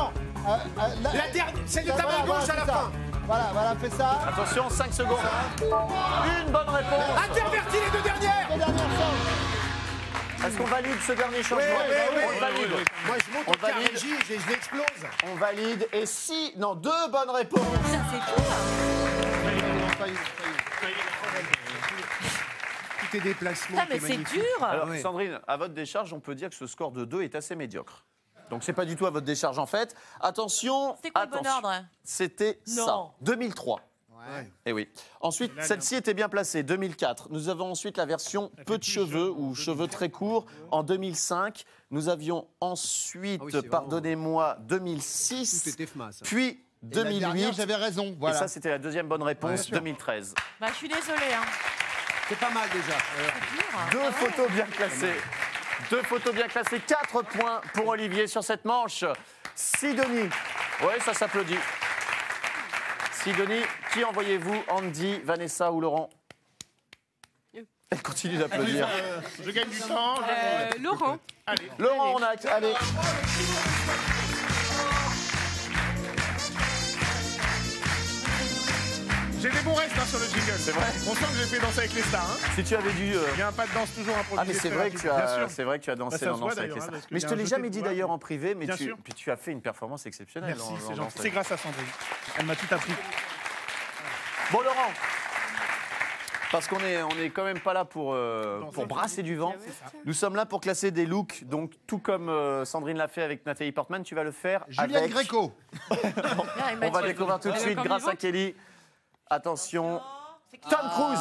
La dernière, celle de ta main Voilà, gauche à la c'est ça. fin. Voilà, fais ça. Attention, 5 secondes. Une bonne réponse. Intervertis les deux dernières. La dernière change. Est-ce qu'on valide ce dernier changement? Ouais. On valide. Moi, je monte On en valide. régie et je l'explose. On valide. Et si... Non, deux bonnes réponses. Ça, c'est dur. Tous tes déplacements. Putain, mais t'es c'est magnifique. dur. Alors, Ouais. Sandrine, à votre décharge, on peut dire que ce score de 2 est assez médiocre. Donc, c'est pas du tout à votre décharge, en fait. Attention. C'était quoi le bon attention. ordre? C'était ça. Non. 2003. Ouais. Et oui. Ensuite, celle-ci était bien placée, 2004. Nous avons ensuite la version peu de cheveux ou cheveux très courts en 2005. Nous avions ensuite, Ah oui, c'est pardonnez-moi, Tout 2006, était FMAS. puis Et la dernière, 2008. j'avais raison. Et Voilà. ça, c'était la deuxième bonne réponse, Ouais. 2013. Bah, je suis désolée. Hein. C'est pas mal déjà. C'est dur. hein. Deux photos bien classées. 4 points pour Olivier sur cette manche. Sidonie. Oui, ça s'applaudit. Sidonie, qui envoyez-vous? Andy, Vanessa ou Laurent? Elle continue d'applaudir. Je gagne du temps. Laurent. Allez. Laurent, on a... Allez. J'ai des bons restes sur le jingle. C'est vrai. On sent que j'ai fait danser avec les stars. Hein. Si tu avais dû... Il y a un pas de danse toujours improvisé. Ah mais c'est très vrai que rapide. tu Bien as, sûr. c'est vrai que tu as dansé Bah, ça dans se voit Danse avec les d'ailleurs, stars. hein, parce que Mais il je y a te un l'ai jeu jamais de dit doigts. d'ailleurs en privé, mais Bien tu, sûr. puis tu as fait une performance exceptionnelle. Merci, dans c'est gentil. Danse C'est avec- grâce à Sandrine. Elle m'a tout appris. Bon Laurent, parce qu'on est quand même pas là pour brasser du vent. Nous sommes là pour classer des looks. Donc tout comme Sandrine l'a fait avec Nathalie Portman, tu vas le faire Juliette avec... Gréco. On va découvrir tout de suite grâce à Kelly. Attention, Tom Cruise.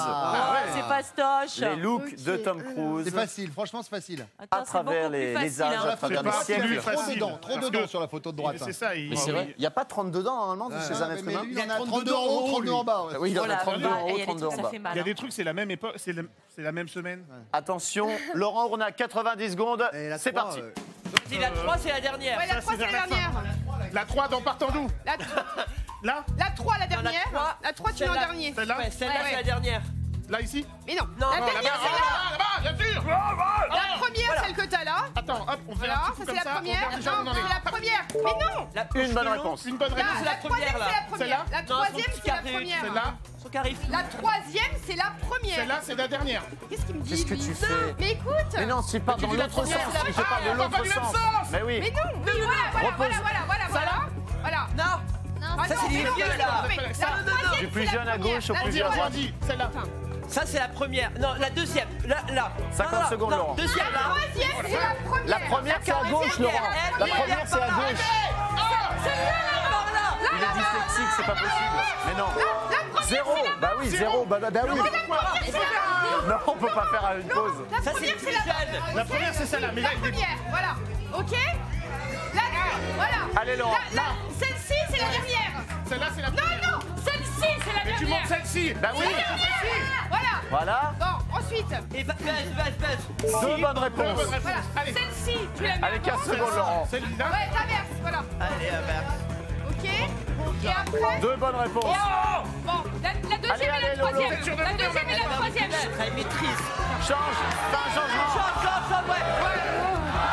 C'est fastoche. Les looks de Tom Cruise. C'est facile, franchement, c'est facile. Attends, À c'est travers beaucoup plus les facile, âges, hein. à travers C'est les pas siècles. plus Trop facile. dedans, trop Parce dedans que- sur la photo de droite. C'est ça. Mais c'est vrai, il n'y a pas 30 dedans normalement chez un être mais humain. lui, il en a 32 en haut, 32 en bas. ouais. Oui, il en a Voilà, 32 en et haut, il y a des 32 trucs, en ça bas. fait mal. Il y a hein. des trucs, c'est la même époque, c'est la même semaine. Attention, Laurent, on a 90 secondes. Et la C'est 3, parti. Si la 3, c'est la dernière. Ouais, la 3, c'est la dernière. La 3 dans Partant d'où? La, Là? la 3, la dernière. trois, La 3, tu l'as en celle-là. dernier. Celle-là? Ouais, celle-là, Ouais, c'est ouais. la dernière. Là, ici? Mais non. Non, la non, dernière, Là-bas, c'est là. là-bas, bien sûr! La première, celle que t'as là. Attends, hop, on fait Voilà, un petit ça coup c'est comme la ça. on première. regarde déjà où on Non, en est. c'est la première. Mais non. La Une bonne réponse. Une bonne La, réponse. c'est la la troisième, première, là. c'est la première. Celle-là La Non, troisième, son petit c'est la carré, première. Celle-là? qui arrive. La troisième, c'est la première. Celle-là, c'est la dernière. Qu'est-ce qu'il me dit Qu'est-ce que lui tu fais? Mais écoute. Mais non, tu pars dans l'autre sens. Tu pars de on va pas l'autre du même sens. sens. Mais oui. Mais non, mais voilà, Repose. voilà. Non. Ah Ça, non, c'est mais les non, vieux, mais là. non, mais la Ça, troisième, Du plus c'est la jeune à première. gauche au La plus On dit, vieux à on droite. dit, celle-là. Ça, c'est la première. Non, la deuxième. Là. 50 secondes, Laurent. Deuxième, La là. troisième, c'est la première. La première, c'est à gauche, Laurent. La première, c'est à gauche. Il est dyslexique, c'est pas possible. Mais non. Zéro. Bah oui, zéro. Bah oui. Non, on peut pas faire à une pause. La Ça, c'est première, le c'est plus la jeune. La première, c'est celle-là. Mais La là, il est... première, voilà. Ok. Voilà. Allez, Laurent. Celle-ci, c'est la dernière. Celle-là, c'est la première. Non, celle-ci, c'est la Mais tu dernière. montes celle-ci. Bah oui. Voilà. Voilà. Bon, ensuite. Et baisse. Deux bonnes réponses. Bonne réponse. Voilà. Allez. Celle-ci, tu la mets. Allez, 15 avant. secondes, Laurent. Celle-là. Ouais, t'inverses, voilà. Allez, Ok. Et après. Deux bonnes réponses. Bon, la deuxième Allez, et allez, la Lolo. troisième. Faites sur La le deuxième et la troisième. Elle maîtrise. Change. Fais un changement. Change, ouais.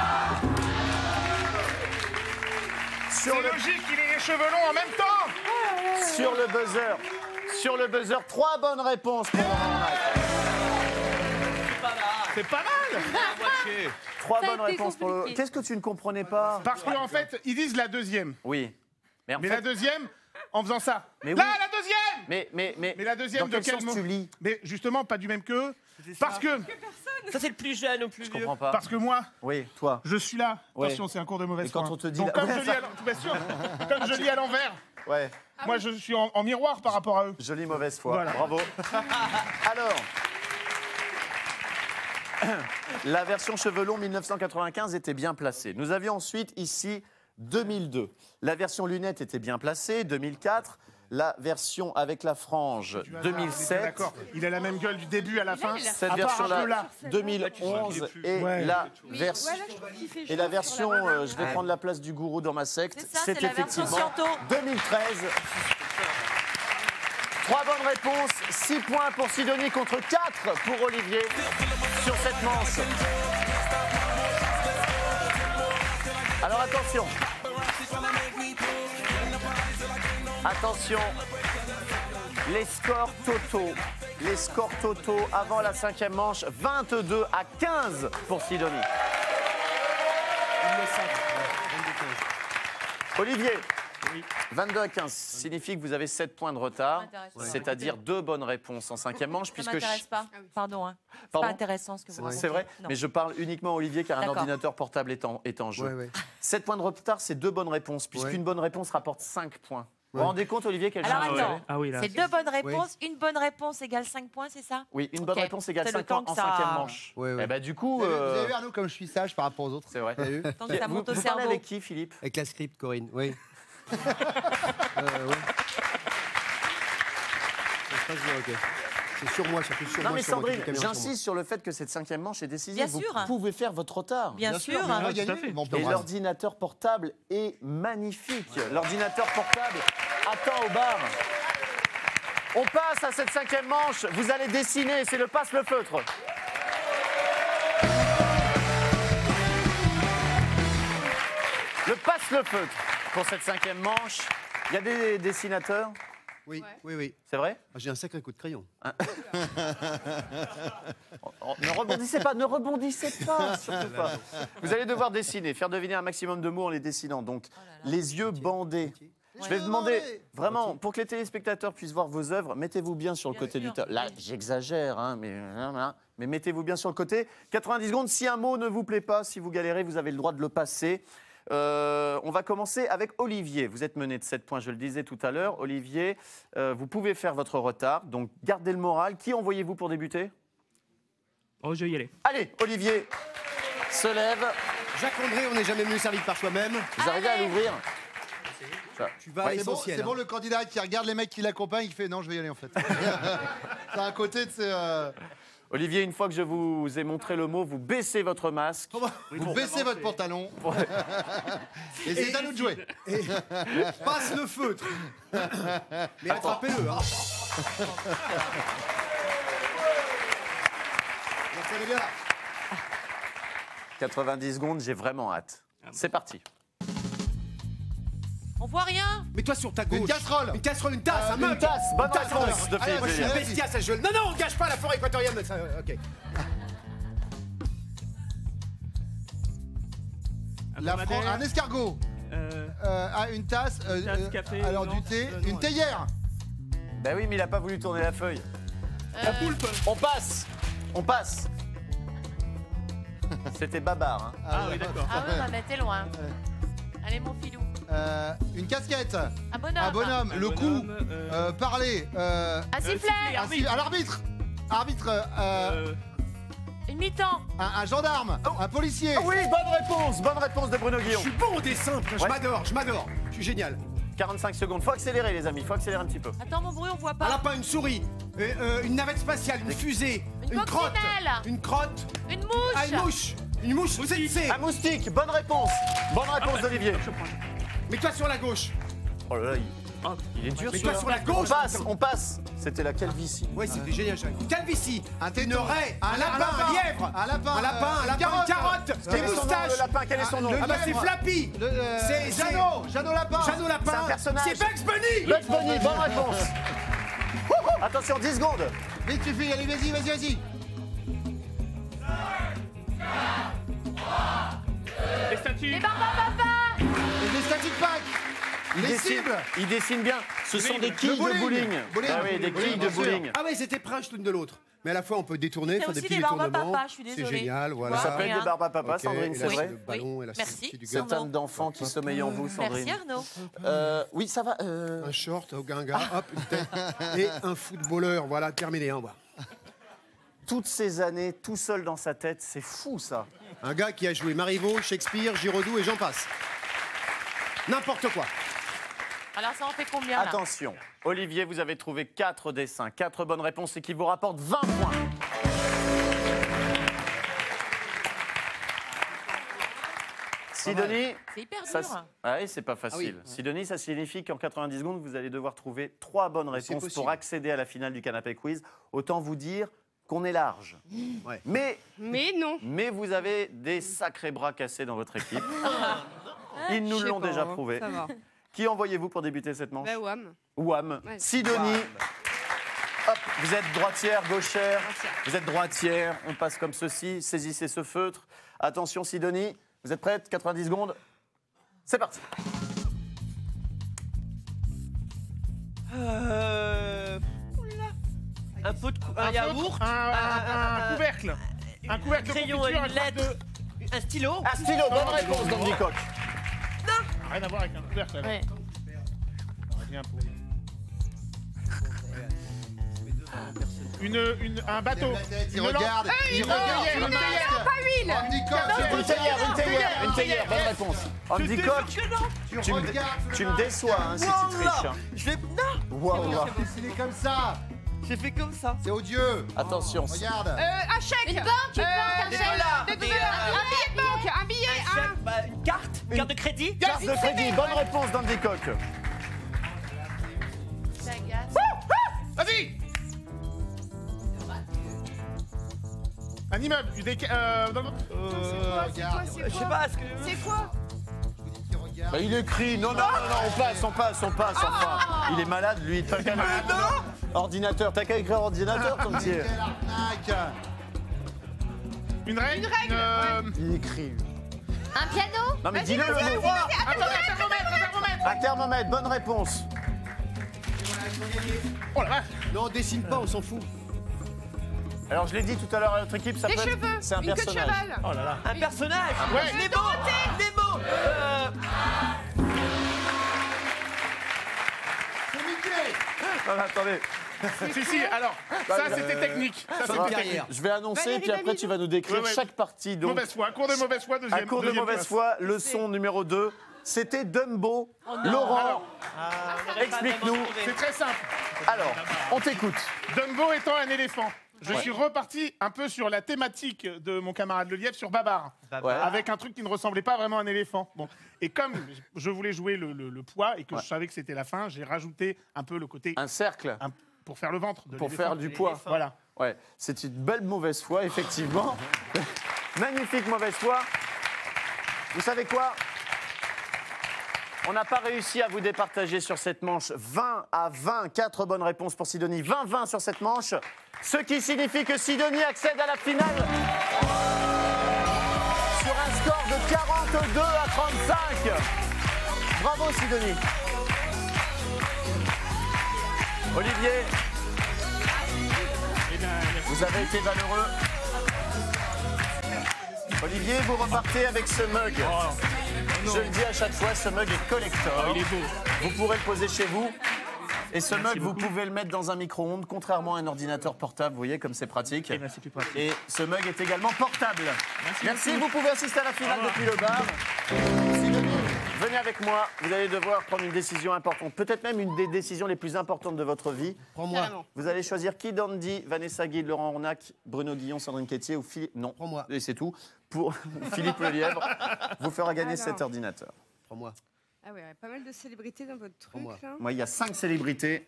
C'est logique, il ait les cheveux longs en même temps. Sur le buzzer. Sur le buzzer, 3 bonnes réponses pour Laurent. C'est pas mal. 3 Ça a bonnes été réponses pour le... compliqué. Qu'est-ce que tu ne comprenais pas? Parce qu'en fait, ils disent la deuxième. Oui. Mais en Mais fait... la deuxième, en faisant ça. Mais Là, oui. la deuxième. Mais Mais la deuxième, dans de quel quel sens mot tu lis? Mais justement, pas du même que. Parce que, Ça, c'est le plus jeune au plus Je vieux. comprends pas. parce que moi, Oui, toi. je suis là. Ouais. Attention, c'est un cours de mauvaise Et quand foi. on te dit Donc, la- comme Ouais, je lis ça- à l'envers, bien sûr, comme je lis à l'envers, Ouais. moi, je suis en miroir par rapport à eux. Jolie mauvaise foi. Voilà. Bravo. Alors, la version cheveux longs 1995 était bien placée. Nous avions ensuite ici 2002. La version lunettes était bien placée, 2004. La version avec la frange, Tu vas voir, 2007. D'accord. Il a la même gueule du début à la fin. Cette à part un peu version-là, là. 2011 et Ouais. la version. Et la version, je vais prendre la place du gourou dans ma secte, C'est ça, c'est c'est la version effectivement Sciento. 2013. 3 bonnes réponses, 6 points pour Sidonie contre 4 pour Olivier sur cette manche. Alors attention. Attention. Les scores totaux. Les scores totaux avant la 5e manche, 22 à 15 pour Sidonie. Olivier, 22 à 15 signifie que vous avez 7 points de retard, c'est-à-dire 2 bonnes réponses en 5e manche. Ça puisque m'intéresse pas. Pardon. Hein. C'est Pardon pas intéressant ce que vous C'est vrai, Non. mais je parle uniquement à Olivier car un D'accord. ordinateur portable est en jeu. Ouais, ouais. 7 points de retard, c'est 2 bonnes réponses, puisqu'une bonne réponse rapporte 5 points. Vous vous rendez compte, Olivier, quelle Alors chance vous attends, avez? Ah oui, là. c'est 2 bonnes réponses. Une bonne réponse égale 5 points, c'est ça? Oui, une bonne Ok. réponse égale C'est le 5 temps points en que ça- 5e manche. Ouais, ouais. Et bah du coup, Vous avez vu, Arnaud, comme je suis sage par rapport aux autres. c'est vrai. T'as vu Tant que ça Vous, monte au vous parlez cerveau. avec qui, Philippe? Avec la script, Corinne, oui. Ouais. Ça se passe bien, ok. C'est sur moi, surtout sur Non moi. mais sur moi, Sandrine, toute la caméra sur moi. j'insiste sur le fait que cette 5e manche est décisive. Bien Vous sûr. pouvez faire votre retard. Bien sûr. mais on va tout à gagner. fait. Bon, Et bravo. l'ordinateur portable est magnifique. L'ordinateur portable attend au bar. On passe à cette 5e manche. Vous allez dessiner, c'est le passe-le-feutre. Le passe-le-feutre pour cette 5e manche. Il y a des dessinateurs, Oui, oui, oui. c'est vrai? Ah, j'ai un sacré coup de crayon. Ne rebondissez pas, ne rebondissez pas, surtout pas. Vous allez devoir dessiner, faire deviner un maximum de mots en les dessinant. Donc, les yeux bandés. Je vais demander, vraiment, pour que les téléspectateurs puissent voir vos œuvres, mettez-vous bien sur le Bien côté sûr. du tas. Là, j'exagère, hein, mais mettez-vous bien sur le côté. 90 secondes, si un mot ne vous plaît pas, si vous galérez, vous avez le droit de le passer. On va commencer avec Olivier. Vous êtes mené de 7 points, je le disais tout à l'heure. Olivier, vous pouvez faire votre retard, donc gardez le moral. Qui envoyez-vous pour débuter? Oh, je vais y aller. Allez, Olivier se lève. Jacques André, on n'est jamais mieux servi que par soi-même. Vous arrivez à l'ouvrir? Tu vas à C'est bon, l'essentiel. c'est bon, le candidat qui regarde les mecs qui l'accompagnent, il fait non, je vais y aller en fait. C'est un côté de ces. Olivier, une fois que je vous ai montré le mot, vous baissez votre masque. Vous baissez votre pantalon. Et c'est à nous de jouer. Passe le feutre. Mais attrapez-le. Hein. Donc, ça allait bien. 90 secondes, j'ai vraiment hâte. C'est parti. On voit rien. Mets-toi sur ta gauche. Une casserole. Une casserole, une tasse, un mug. Une tasse, bonne réponse de Allez, Philippe moi, je suis Julien. un bestia, ça je... Non, non, on gâche pas la forêt équatoriale. Mais ça, ok. Un escargot. Une tasse. café, Alors non, du thé. non, Une théière. Ben oui, mais il a pas voulu tourner la feuille. La poulpe. On passe. On passe. C'était Babar. Hein. Ah oui, d'accord. Ah oui, on était loin. Allez, mon filou. Une casquette. Un bonhomme. Un bonhomme. Le coup. Parler. Un sifflet. À l'arbitre. Arbitre. Une mi-temps. Un gendarme. Un policier. Oui, bonne réponse de Bruno Je Guillon. suis bon au dessin. Je m'adore, je m'adore. Je suis génial. 45 secondes. Faut accélérer, les amis. Faut accélérer un petit peu. Attends, mon bruit, on voit Un pas. lapin, une souris, une navette spatiale, une fusée, Une crotte, coccinelle. une crotte, Une mouche. ah, une mouche, une mouche, c'est. Un moustique. Bonne réponse. Bonne réponse d'Olivier. Mets-toi sur la gauche. Oh là là, il est dur. Mets-toi celui-là. sur la gauche. On passe. C'était la calvitie. Ouais, c'était génial. Une calvitie, Un une téton. raie, un lapin, un lièvre, Un lapin. un lapin, une carotte, Quel des est son nom, moustaches. le lapin, quel est son nom Ah bah c'est lièvre. Flappy. C'est Jeannot Lapin. Jeannot Lapin. C'est un personnage. C'est Bugs Bunny. Bugs Bunny, bonne réponse. Attention, 10 secondes. Vite, tu fais, allez, vas-y. Les statues. Les Barbapapa. Et des static packs. Les cibles. Il dessine bien. Ce sont des quilles de bowling. bowling. Bowling. Ah oui, des Bowling, quilles de bien sûr. bowling. Ah ouais, c'était proche l'une de l'autre. Mais à la fois, on peut détourner, C'est faire des aussi petits des détournements. Barbapapa, je suis C'est désolée. génial, voilà. Ça Ça s'appelle des barbapapa, Ok, Sandrine, et c'est là, vrai. le ballon et la Merci. sortie du Cette gars. âme d'enfant qui sommeille en vous, Sandrine. Merci, Arnaud. Oui, ça va. Un short au ganga, hop, une tête. Et un footballeur, voilà, terminé. Hein, voilà. Toutes ces années, tout seul dans sa tête, c'est fou, ça. Un gars qui a joué Marivaux, Shakespeare, Giraudoux et j'en passe. N'importe quoi. Alors, ça en fait combien, là? Attention, Olivier, vous avez trouvé 4 dessins, 4 bonnes réponses et qui vous rapportent 20 points. Sidonie, C'est hyper ça, dur. ouais, c'est pas facile. Sidonie, ça signifie qu'en 90 secondes, vous allez devoir trouver 3 bonnes réponses possible. pour accéder à la finale du canapé quiz. Autant vous dire qu'on est large. Ouais. Mais non. Mais vous avez des sacrés bras cassés dans votre équipe. Ils nous Je sais l'ont pas, déjà hein. prouvé. Ça va. Qui envoyez-vous pour débuter cette manche? Bah, Wham. Wham. Ouais. Sidonie. Hop, vous êtes droitière, gauchère. Droitière. Vous êtes droitière. On passe comme ceci. Saisissez ce feutre. Attention, Sidonie. Vous êtes prête? 90 secondes. C'est parti. Un pot de un yaourt, Un couvercle. Un couvercle de crayon, confiture, une un crotte lettre, un stylo. Un stylo, bonne réponse, Dandy Coq. Rien à voir avec un couvercle. alors. Ouais. Rien pour- Un bateau. Il Une regarde, lampe. il regarde. Une le masque. théière. Pas huile. Andy Coq, Une théière, bonne réponse. Andy Coq, tu me déçois hein, si tu triches. hein. Je l'ai. Non. Waouh, waouh. C'est dessiné comme ça. J'ai fait comme ça. C'est odieux. Attention. Regarde. Un chèque. Une banque, un Des chèque. dollars. Des Un billet de banque. Un billet. Une carte, une carte de crédit. Carte de crédit, bonne réponse d'Andy Coq. Ça agace. Vas-y. Un immeuble. Regarde. Je sais pas, est-ce que. C'est quoi? Il regarde. Bah, il écrit. Non, on passe. Enfin, il est malade, lui. T'as qu'à ordinateur. T'as qu'à écrire ordinateur, ton petit. Quelle arnaque. Une règle. Il écrit. Un piano. Non, mais dis-le le mot. Un thermomètre, bonne réponse. Oh la vache. Non, on dessine pas, on s'en fout. Alors, je l'ai dit tout à l'heure à notre équipe, ça Des peut être. cheveux. C'est un Une queue de personnage. cheval. Oh là là. Un personnage. Ouais. Nemo. C'est Mickey. Non, mais attendez. Si, alors, ça c'était technique. Ça Ça c'était va. technique. Je vais annoncer, Valérie puis après Damido. tu vas nous décrire Ouais. chaque partie. Donc, Mauvaise foi, cours de mauvaise foi, à deuxième. cours de deuxième mauvaise place. foi, leçon numéro 2, c'était Dumbo. Laurent, Alors, explique-nous. c'est très simple. Alors, on t'écoute. Dumbo étant un éléphant. Je suis reparti un peu sur la thématique de mon camarade Le Lièvre sur Babar. Ouais. Avec un truc qui ne ressemblait pas vraiment à un éléphant. Bon. Et comme je voulais jouer le poids et que je savais que c'était la fin, j'ai rajouté un peu le côté Un cercle pour faire le ventre de pour l'éléphant. faire du poids. Voilà. Ouais, c'est une belle mauvaise foi, effectivement. Magnifique mauvaise foi. Vous savez quoi? On n'a pas réussi à vous départager sur cette manche. 20 à 20, 4 bonnes réponses pour Sidonie. 20-20 sur cette manche. Ce qui signifie que Sidonie accède à la finale sur un score de 42 à 35. Bravo Sidonie. Olivier, vous avez été valeureux. Olivier, vous repartez avec ce mug. Je le dis à chaque fois, ce mug est collector. Il est beau. Vous pourrez le poser chez vous. Et ce mug, vous pouvez le mettre dans un micro-ondes, contrairement à un ordinateur portable. Vous voyez comme c'est pratique. C'est plus pratique. Et ce mug est également portable. Merci, vous pouvez assister à la finale depuis le bar. Sidonie, venez avec moi. Vous allez devoir prendre une décision importante. Peut-être même une des décisions les plus importantes de votre vie. Prends-moi. Vous allez choisir qui Dandy, Vanessa Guide, Laurent Ornac, Bruno Guillon, Sandrine Quétier ou Philippe... Non, Prends-moi. Et c'est tout. Pour Philippe Lelièvre, vous fera gagner cet ordinateur. Prends-moi. Ah ouais, pas mal de célébrités dans votre truc, là. Moi, il y a 5 célébrités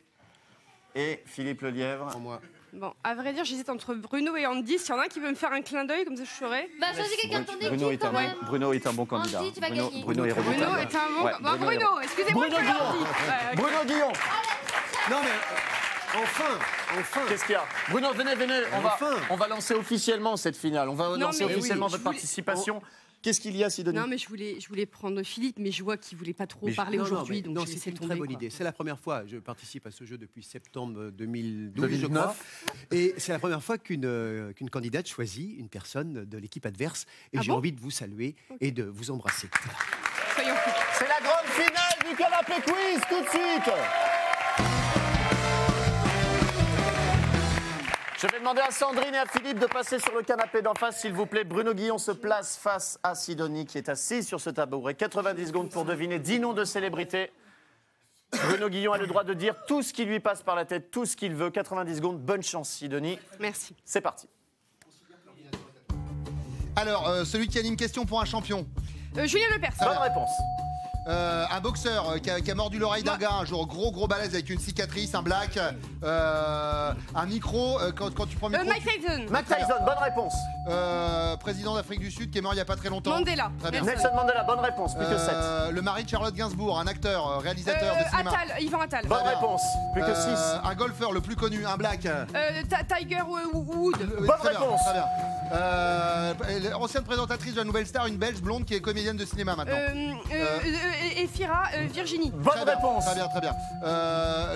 et Philippe Lelièvre. Prends-moi. Bon, à vrai dire, j'hésite entre Bruno et Andy. S'il y en a un qui veut me faire un clin d'œil, comme ça je saurais. Bah, choisis quelqu'un de ton Bruno équipe est quand même. Bruno est un bon candidat. Andy, tu vas Bruno, gagner. Bruno est redoutable. Bruno est un bon. Ouais, Bah, Bruno, excusez-moi, Bruno je Guillon. l'ai dit. Ouais, ok. Bruno Guillon. Non mais enfin. Qu'est-ce qu'il y a? Bruno, venez. On va lancer officiellement cette finale. On va lancer mais officiellement oui, votre je voulais- participation. Qu'est-ce qu'il y a, Sidonie? Non, mais je voulais prendre Philippe, mais je vois qu'il voulait pas trop Mais parler non, aujourd'hui, donc non, je c'est laissais une tomber. très bonne quoi. idée. C'est la première fois. Je participe à ce jeu depuis septembre 2012, 2009. je crois. Et c'est la première fois qu'une candidate choisit une personne de l'équipe adverse. Et Ah j'ai bon envie de vous saluer et de vous embrasser. Soyons fous. C'est la grande finale du canapé quiz, tout de suite. Je vais demander à Sandrine et à Philippe de passer sur le canapé d'en face, s'il vous plaît. Bruno Guillon se place face à Sidonie, qui est assise sur ce tabouret. 90 secondes pour deviner 10 noms de célébrités. Bruno Guillon a le droit de dire tout ce qui lui passe par la tête, tout ce qu'il veut. 90 secondes, bonne chance, Sidonie. Merci. C'est parti. Alors, celui qui a une question pour un champion. Julien Lepers. Bonne réponse. Un boxeur qui a mordu l'oreille d'un gars un jour, gros balèze avec une cicatrice, un black, un micro, quand tu prends le micro... Mike Tyson. Mike Tyson, bonne réponse. Président d'Afrique du Sud qui est mort il n'y a pas très longtemps. Mandela. Très bien. Nelson Mandela, bonne réponse, plus que 7. Le mari de Charlotte Gainsbourg, un acteur, réalisateur de cinéma. Attal, Yvan Attal. Bonne réponse, plus que 6. Un golfeur le plus connu, un black. Tiger Wood. Bonne réponse. Très bien. Ancienne présentatrice de la Nouvelle Star, une belge blonde qui est comédienne de cinéma maintenant. Ephira Virginie. Bonne réponse. Très bien.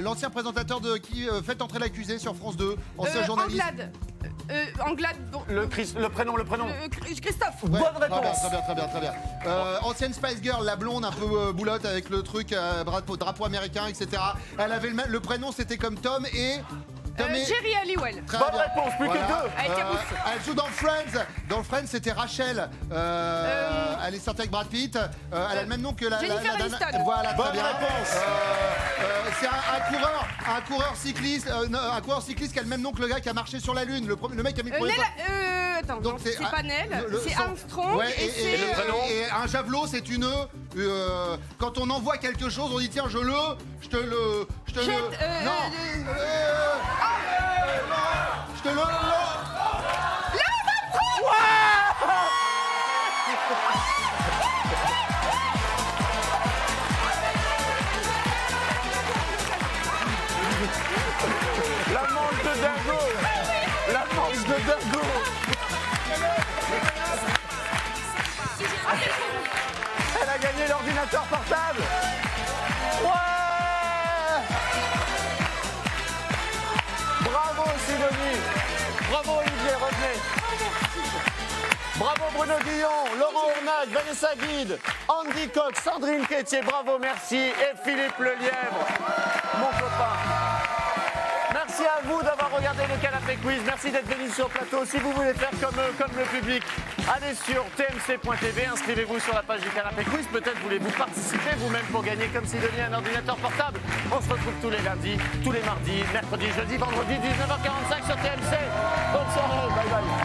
L'ancien présentateur de qui fait entrer l'accusé sur France 2, ancien journaliste. Anglade. Le prénom. Christophe. Ouais, Bonne réponse. Très bien. Ancienne Spice Girl, la blonde un peu boulotte avec le truc drapeau américain, etc. Elle avait le prénom, c'était comme Tom et... Jerry Halliwell. Très Bonne bien. réponse, plus que 2. Elle joue dans Friends. Dans Friends, c'était Rachel. Elle est sortie avec Brad Pitt. Elle a le même nom que la Jennifer Aniston. Voilà, très Bonne bien. réponse. C'est un coureur cycliste qui a le même nom que le gars qui a marché sur la Lune. Le mec qui a mis le premier pas. Attends, Donc, non, c'est pas Nel, c'est Armstrong. Ouais, et c'est le prénom. et un javelot, c'est une. Quand on envoie quelque chose, on dit tiens, je te le. Je te le. La manche de Dingo. La manche de Dingo. Elle a gagné l'ordinateur portable. Ouais. Bravo Sidonie. Bravo Olivier, revenez. Bravo Bruno Guillon, Laurent Ornac, Vanessa Guide, Andy Cox, Sandrine Quétier, bravo, merci, et Philippe Lelièvre, mon copain. Merci à vous d'avoir regardé le Canapé Quiz, merci d'être venus sur le plateau. Si vous voulez faire comme le public, allez sur tmc.tv, inscrivez-vous sur la page du Canapé Quiz. Peut-être voulez-vous participer vous-même pour gagner comme Sidonie un ordinateur portable. On se retrouve tous les lundis, tous les mardis, mercredis, jeudi, vendredi, 19h45 sur TMC. Bonne soirée, bye bye.